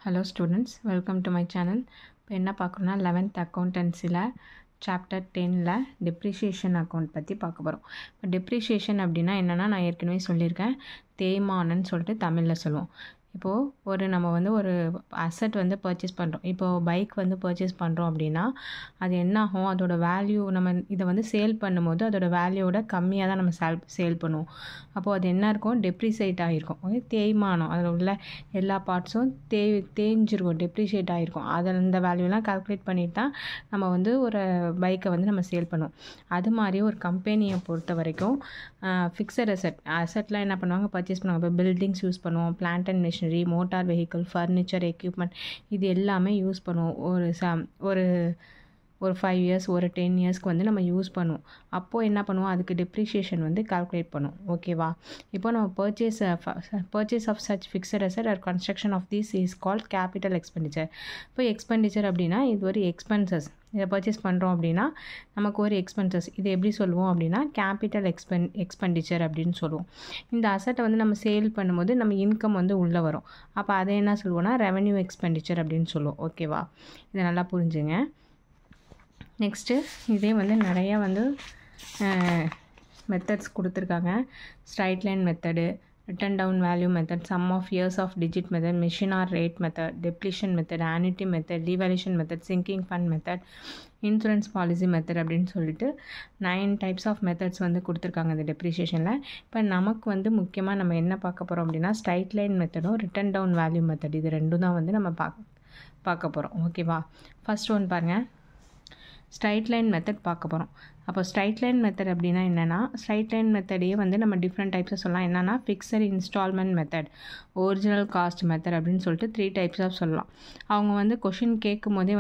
Hello students, welcome to my channel. இப்போ என்ன பார்க்குறோன்னா 11th அக்கௌண்டன்சியில் chapter 10ல் depreciation account பற்றி பார்க்க போகிறோம். இப்போ டெப்ரிஷியேஷன் அப்படின்னா என்னென்னா நான் ஏற்கனவே சொல்லியிருக்கேன், தேய்மானன்னு சொல்லிட்டு தமிழில் சொல்லுவோம். இப்போது நம்ம ஒரு அசட் பர்ச்சேஸ் பண்ணுறோம். இப்போது பைக் பர்ச்சேஸ் பண்ணுறோம் அப்படின்னா அது என்ன ஆகும், அதோட வேல்யூ நம்ம இதை சேல் பண்ணும்போது அதோட வேல்யூவோட கம்மியாக தான் நம்ம சேல் பண்ணுவோம். அப்போது அது என்ன இருக்கும், டெப்ரிசியேட் ஆகிருக்கும். தேய்மானம், அதில் உள்ள எல்லா பார்ட்ஸும் தேய்ஞ்சிருக்கும், டெப்ரிஷியேட் ஆகிருக்கும். அதில் இந்த வேல்யூலாம் கால்குலேட் பண்ணிட்டு தான் நம்ம ஒரு பைக்கை நம்ம சேல் பண்ணுவோம். அது மாதிரி ஒரு கம்பெனியை பொறுத்த வரைக்கும் ஃபிக்ஸட் அசட்லாம் என்ன பண்ணுவாங்க, பர்ச்சேஸ் பண்ணுவாங்க. இப்போ பில்டிங்ஸ் யூஸ் பண்ணுவோம், plant and machinery, motor vehicle, furniture, equipment, இது எல்லாமே யூஸ் பண்ணுவோம். ஒரு 5 இயர்ஸ் ஒரு 10 இயர்ஸ்க்கு நம்ம யூஸ் பண்ணுவோம். அப்போது என்ன பண்ணுவோம், அதுக்கு டெப்ரிஷியேஷன் கால்குலேட் பண்ணுவோம். ஓகேவா? இப்போ நம்ம purchase of such fixed asset or construction of this is called capital expenditure. இப்போ எக்ஸ்பெண்டிச்சர் அப்படின்னா இது ஒரு எக்ஸ்பென்சஸ். இதை பர்ச்சேஸ் பண்ணுறோம் அப்படின்னா நமக்கு ஒரு எக்ஸ்பென்சஸ். இது எப்படி சொல்லுவோம் அப்படின்னா கேபிட்டல் எக்ஸ்பெண்டிச்சர் அப்படின்னு சொல்லுவோம். இந்த அசட்டை நம்ம சேல் பண்ணும்போது நம்ம இன்கம் உள்ளே வரும். அப்போ அதை என்ன சொல்லுவோம்னா ரெவென்யூ எக்ஸ்பெண்டிச்சர் அப்படின்னு சொல்லுவோம். ஓகேவா? இதை நல்லா புரிஞ்சுங்க. நெக்ஸ்ட்டு இதே நிறையா மெத்தட்ஸ் கொடுத்துருக்காங்க. Straight line method, written down value method, sum of years of digit method, machine hour rate method, depletion method, annuity method, devaluation method, sinking fund method, insurance policy method அப்படின்னு சொல்லிட்டு 9 types of methods கொடுத்துருக்காங்க இந்த டெப்ரிஷியேஷனில். இப்போ நமக்கு முக்கியமாக நம்ம என்ன பார்க்க போகிறோம் அப்படின்னா ஸ்ட்ரைட் லைன் மெத்தடும் ரிட்டன் டவுன் வேல்யூ மெத்தட், இது ரெண்டும் தான் நம்ம பார்க்க போகிறோம். ஓகேவா? ஃபர்ஸ்ட் ஒன் பாருங்கள், ஸ்ட்ரைட் லைன் மெத்தட் பார்க்க போகிறோம். அப்போ ஸ்ட்ரைட் லைன் மெத்தட் அப்படின்னா என்னென்னா, ஸ்ட்ரைட் லைன் மெத்தடையே நம்ம டிஃப்ரெண்ட் டைப்ஸாக சொல்லலாம். என்னென்னா fixed instalment method, original cost method அப்படின்னு சொல்லிட்டு 3 டைப்ஸ் ஆஃப் சொல்லலாம். அவங்க கொஷின் கேட்கும் போதே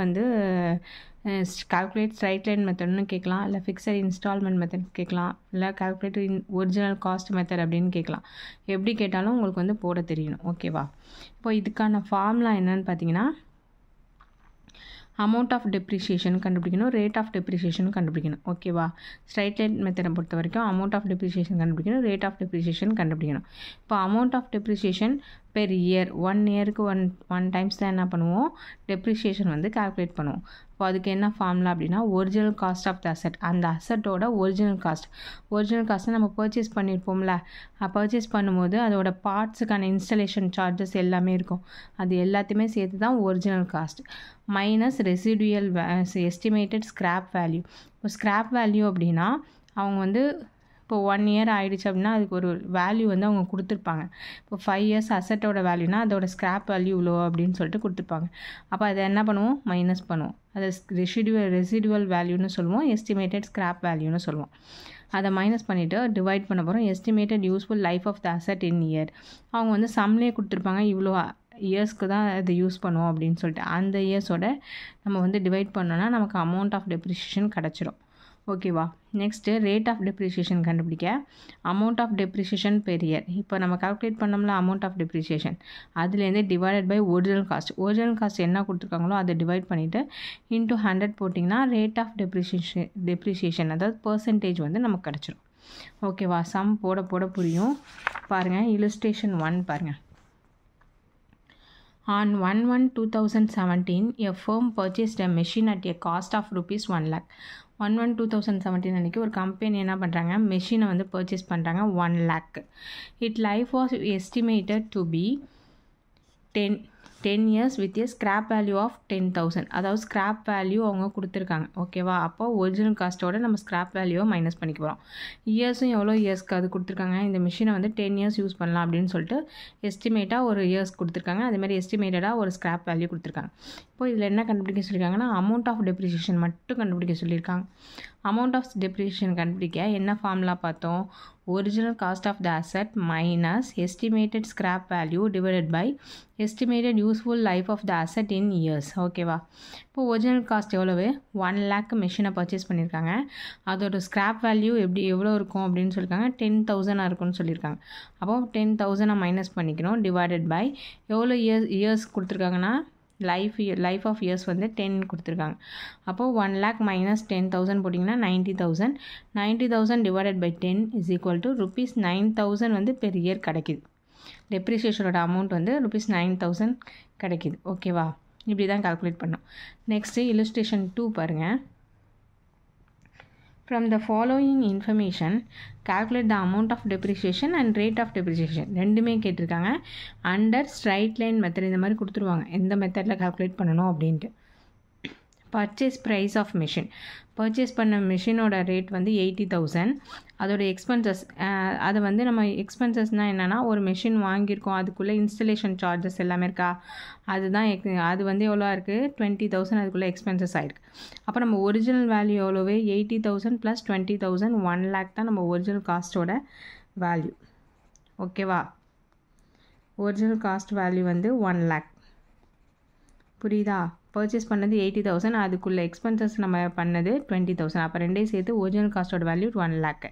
கால்குலேட் ஸ்ட்ரைட் லைன் மெத்தட்னு கேட்கலாம், இல்லை ஃபிக்ஸட் இன்ஸ்டால்மெண்ட் மெத்தட் கேட்கலாம், இல்லை கால்குலேட் ஒரிஜினல் காஸ்ட் மெத்தட் அப்படின்னு கேட்கலாம். எப்படி கேட்டாலும் உங்களுக்கு போட தெரியணும். ஓகேவா? இப்போ இதுக்கான ஃபார்முலா என்னன்னு பார்த்தீங்கன்னா, அமௌண்ட் ஆஃப் டெப்ரிஷியேஷன் கண்டுபிடிக்கணும், ரேட் ஆஃப் டெப்ரிஷியேஷன் கண்டுபிடிக்கணும். ஓகேவா? ஸ்ட்ரைட் லைன் மெத்தடை பொறுத்த வரைக்கும் அமௌண்ட் ஆஃப் டெப்ரிஷியேஷன் கண்டுபிடிக்கணும், ரேட் ஆஃப் டெப்ரிஷியேஷன் கண்டுபிடிக்கணும். இப்போ amount of depreciation per year 1 இயருக்கு ஒன் டைம்ஸ் தான் என்ன பண்ணுவோம், டெப்ரிஷியேஷன் கால்குலேட் பண்ணுவோம். இப்போ அதுக்கு என்ன ஃபார்முலா அப்படின்னா original cost of the asset, அந்த அசட்டோட ஒரிஜினல் காஸ்ட்டை நம்ம பர்ச்சேஸ் பண்ணியிருப்போம்ல, பர்ச்சேஸ் பண்ணும்போது அதோட பார்ட்ஸுக்கான இன்ஸ்டலேஷன் சார்ஜஸ் எல்லாமே இருக்கும். அது எல்லாத்தையுமே சேர்த்து தான் original cost minus residual estimated scrap value. இப்போ ஸ்கிராப் வேல்யூ அப்படின்னா அவங்க இப்போ 1 இயர் ஆகிடுச்சு அப்படின்னா அதுக்கு ஒரு வேல்யூ அவங்க கொடுத்துருப்பாங்க. இப்போ 5 இயர்ஸ் அசட்டோட வேல்யூனா அதோட ஸ்கிராப் வேல்யூ இவ்வளோ அப்படின்னு சொல்லிட்டு கொடுத்துருப்பாங்க. அப்போ அதை என்ன பண்ணுவோம், மைனஸ் பண்ணுவோம். அதை ரெசிடுவல் வேல்யூன்னு சொல்லுவோம், எஸ்டிமேட்டட் ஸ்கிராப் வேல்யூன்னு சொல்லுவோம். அதை மைனஸ் பண்ணிவிட்டு டிவைட் பண்ண போகிறோம் estimated useful life of the asset in year. அவங்க சம்லேயே கொடுத்துருப்பாங்க, இவ்வளோ இயர்ஸ்க்கு தான் அது யூஸ் பண்ணுவோம் அப்படின்னு சொல்லிட்டு அந்த இயர்ஸோட நம்ம டிவைட் பண்ணோன்னா நமக்கு அமௌண்ட் ஆஃப் டெப்ரிஷியேஷன் கிடச்சிரும். ஓகேவா? நெக்ஸ்ட்டு ரேட் ஆஃப் டெப்ரிஷியேஷன் கண்டுபிடிக்க amount of depreciation per year. இப்போ நம்ம கால்குலேட் பண்ணோம்ல அமௌண்ட் ஆஃப் டெப்ரிஷியேஷன், அதுலேருந்து டிவைடட் பை ஒரிஜினல் காஸ்ட் என்ன கொடுத்துருக்காங்களோ அதை டிவைட் பண்ணிவிட்டு இன்ட்டு 100 போட்டிங்கன்னா ரேட் ஆஃப் டெப்ரிஷியேஷன் அதாவது பர்சன்டேஜ் நமக்கு கிடச்சிரும். ஓகேவா? சம் போட புரியும். பாருங்கள், இல்லுஸ்ட்ரேஷன் 1 பாருங்கள். On 1/1/2017, a firm purchased a machine at a cost of rupees 1 lakh. 1/1/2017 அன்றைக்கி ஒரு கம்பெனி என்ன பண்ணுறாங்க, மெஷினை பர்ச்சேஸ் பண்ணுறாங்க 1 lakh. Its life was estimated to be 10 years with a scrap value of 10,000. அதாவது ஸ்கிராப் வேல்யூ அவங்க கொடுத்துருக்காங்க. ஓகேவா? அப்போ ஒரிஜினல் காஸ்ட்டோட நம்ம ஸ்கிராப் வேல்யூவை மைனஸ் பண்ணிக்க போகிறோம். இயர்ஸும் எவ்வளோ இயர்ஸ்க்கு அது கொடுத்துருக்காங்க, இந்த மிஷினை 10 இயர்ஸ் யூஸ் பண்ணலாம் அப்படின்னு சொல்லிட்டு எஸ்டிமேட்டாக ஒரு இயர்ஸ் கொடுத்துருக்காங்க. அதேமாதிரி எஸ்டிமேட்டடாக ஒரு ஸ்கிராப் வேல்யூ கொடுத்துருக்காங்க. இப்போ இதில் என்ன கண்டுபிடிக்க சொல்லியிருக்காங்கன்னா அமௌண்ட் ஆஃப் டெப்ரிஷியேஷன் மட்டும் கண்டுபிடிக்க சொல்லியிருக்காங்க. அமௌண்ட் ஆஃப் டெப்ரிஷியேஷன் கண்டுபிடிக்க என்ன ஃபார்முலா பார்த்தோம், original cost of the asset minus estimated scrap value divided by estimated useful life of the asset in years. ஓகேவா? இப்போ ஒரிஜினல் காஸ்ட் எவ்வளவு, 1 lakh மெஷினை பர்ச்சேஸ் பண்ணியிருக்காங்க. அதோட ஸ்கிராப் வேல்யூ எவ்வளோ இருக்கும் அப்படின்னு சொல்லியிருக்காங்க, 10,000 இருக்குன்னு சொல்லியிருக்காங்க. அப்போ 10,000 மைனஸ் பண்ணிக்கணும், டிவைடட் பை எவ்வளோ இயர்ஸ் கொடுத்துருக்காங்கன்னா லைஃப் ஆஃப் இயர்ஸ் 10 கொடுத்துருக்காங்க. அப்போது 1 lakh மைனஸ் 10,000 போட்டிங்கன்னா 90,000 divided by 10 is equal to rupees 9,000 per year கிடைக்கிது. டெப்ரிசியேஷனோட அமௌண்ட் வந்து ₹9,000 கிடைக்கிது. ஓகேவா? இப்படி தான் கால்குலேட் பண்ணோம். நெக்ஸ்ட்டு illustration 2 பாருங்கள். From the following information, calculate the amount of depreciation and rate of depreciation. ரெண்டுமே கேட்டிருக்காங்க. அண்டர் ஸ்ட்ரைட் லைன் மெத்தட் இந்த மாதிரி கொடுத்துருவாங்க, எந்த மெத்தடில் கால்குலேட் பண்ணணும் அப்படின்ட்டு. Purchase price of machine, purchase பண்ண மிஷினோட ரேட் வந்து 80,000. அதோட எக்ஸ்பென்சஸ், அதை வந்து நம்ம எக்ஸ்பென்சஸ்னால் என்னென்னா, ஒரு மிஷின் வாங்கியிருக்கோம், அதுக்குள்ளே இன்ஸ்டலேஷன் சார்ஜஸ் எல்லாமே இருக்கா, அதுதான் அது வந்து எவ்வளோ இருக்குது, 20,000 அதுக்குள்ளே எக்ஸ்பென்சஸ் ஆகிருக்கு. அப்போ நம்ம ஒரிஜினல் வேல்யூ எவ்வளோவே 80,000 + 20,000 1 lakh தான் நம்ம ஒரிஜினல் காஸ்ட்டோட வேல்யூ. ஓகேவா? ஒரிஜினல் காஸ்ட் வேல்யூ வந்து 1 lakh. புரியுதா? பர்ச்சேஸ் பண்ணது 80,000, அதுக்குள்ளே எக்ஸ்பென்சஸ் நம்ம பண்ணது 20,000. அப்போ ரெண்டையும் சேர்த்து ஒரிஜினல் காஸ்ட்டோட value 1 lakh.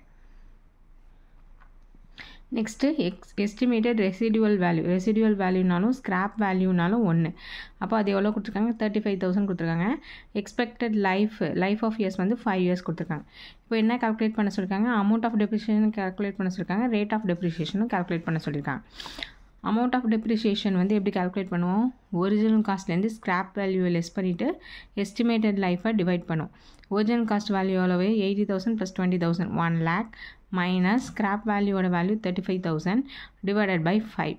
Next estimated residual value. Residual வேல்யூனாலும் ஸ்கிராப் வேல்யூனாலும் ஒன்று. அப்போ அது எவ்வளோ கொடுத்துருக்காங்க, 35,000 கொடுத்துருக்காங்க. எக்ஸ்பெக்டட் லைஃப் ஆஃப் இயர்ஸ் வந்து 5 years கொடுத்துருக்காங்க. இப்போ என்ன கால்குலேட் பண்ண சொல்லியிருக்காங்க, அமௌண்ட் ஆஃப் டெப்ரிசியேஷன் கால்குலேட் பண்ண சொல்லியிருக்காங்க, ரேட் ஆஃப் டெப்ரிசியேஷனும் கால்குலேட் பண்ண சொல்லியிருக்காங்க. அமௌண்ட் ஆஃப் டெப்ரிசியேஷன் வந்து எப்படி கால்குலேட் பண்ணுவோம், ஒரிஜினல் காஸ்ட்லேருந்து ஸ்கிராப் வேல்யூவை லெஸ் பண்ணிவிட்டு எஸ்டிமேட்டட் லைஃபை டிவைட் பண்ணுவோம். ஒரிஜினல் காஸ்ட் வேல்யூ எவ்வளவு, 80,000 + 20,000 1 lakh மைனஸ் ஸ்கிராப் வேல்யூவோட வேல்யூ 35,000 டிவைடட் பை 5.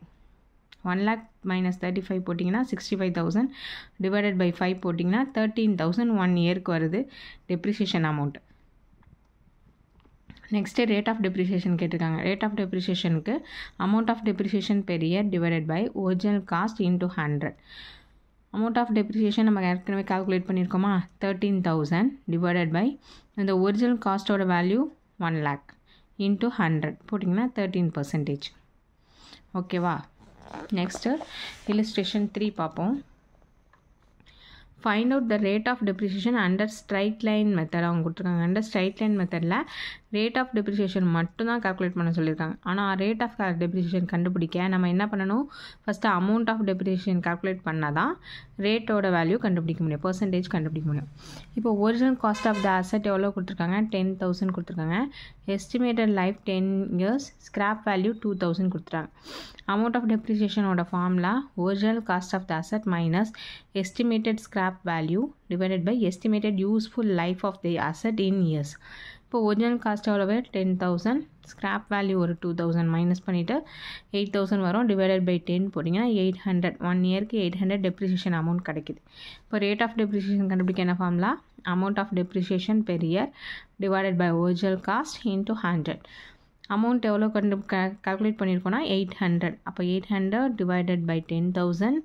1 lakh - 35 போட்டிங்கன்னா 65,000 டிவைடட் பை 5 போட்டிங்கன்னா 13,000 1 இயருக்கு வருது depreciation amount. Next rate of depreciation கேட்டிருக்காங்க. ரேட் ஆஃப் டெப்ரிசியேஷனுக்கு amount of depreciation per year divided by original cost into 100. Amount of depreciation நம்ம ஏற்கனவே கால்குலேட் பண்ணியிருக்கோமா, 13,000 டிவைடட் பை இந்த ஒரிஜினல் காஸ்ட்டோட வேல்யூ 1 lakh இன்டூ 100 போட்டிங்கன்னா 13%. ஓகேவா? நெக்ஸ்ட்டு illustration 3 பார்ப்போம். Find out the rate of depreciation under straight line method அவங்க கொடுத்துருக்காங்க. அண்டர் ஸ்ட்ரைட் லைன் மெத்தடில் ரேட் ஆஃப் டெப்ரிசியேஷன் மட்டும் தான் கால்குலேட் பண்ண சொல்லியிருக்காங்க. ஆனால் ரேட் ஆஃப் டெப்ரிசியேஷன் கண்டுபிடிக்க நம்ம என்ன பண்ணணும், first amount of depreciation calculate பண்ணால் தான் ரேட்டோட வேல்யூ கண்டுபிடிக்க முடியும், பர்சன்டேஜ் கண்டுபிடிக்க முடியும். இப்போ original cost of the asset எவ்வளோ கொடுத்துருக்காங்க, 10,000 கொடுத்துருக்காங்க. Estimated life 10 years, scrap value 2,000 கொடுத்துருக்காங்க. அமௌண்ட் ஆஃப் டெப்ரிசியேஷனோட formula original cost of the asset minus estimated scrap value divided by estimated useful life of the asset in years. இப்போ original cost எவ்வளவு, 10,000, scrap value ஒரு 2,000 minus பண்ணிவிட்டு 8,000 வரும், divided by 10 போட்டிங்கன்னா 800. 1 இயருக்கு 800 depreciation amount கிடைக்குது. இப்போ ரேட் ஆஃப் டெப்ரிசியேஷன் கண்டுபிடிக்க என்ன formula, amount of depreciation per year divided by original cost into 100. Amount எவ்வளோ கால்குலேட் பண்ணியிருக்கோன்னா 800. அப்போ 800 divided by 10,000,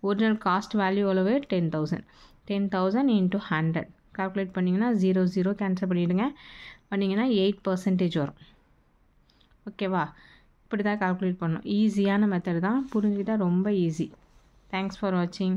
original cost value எவ்வளவு, 10,000. 10,000 இன்டூ 100 கால்குலேட் பண்ணிங்கன்னா 0 0 கேன்சல் பண்ணிவிடுங்க, பண்ணிங்கன்னா 8% வரும். ஓகேவா? இப்படி தான் கால்குலேட் பண்ணணும். ஈஸியான மெத்தட் தான், புரிஞ்சுக்கிட்டால் ரொம்ப ஈஸி. தேங்க்ஸ் ஃபார் வாட்சிங்.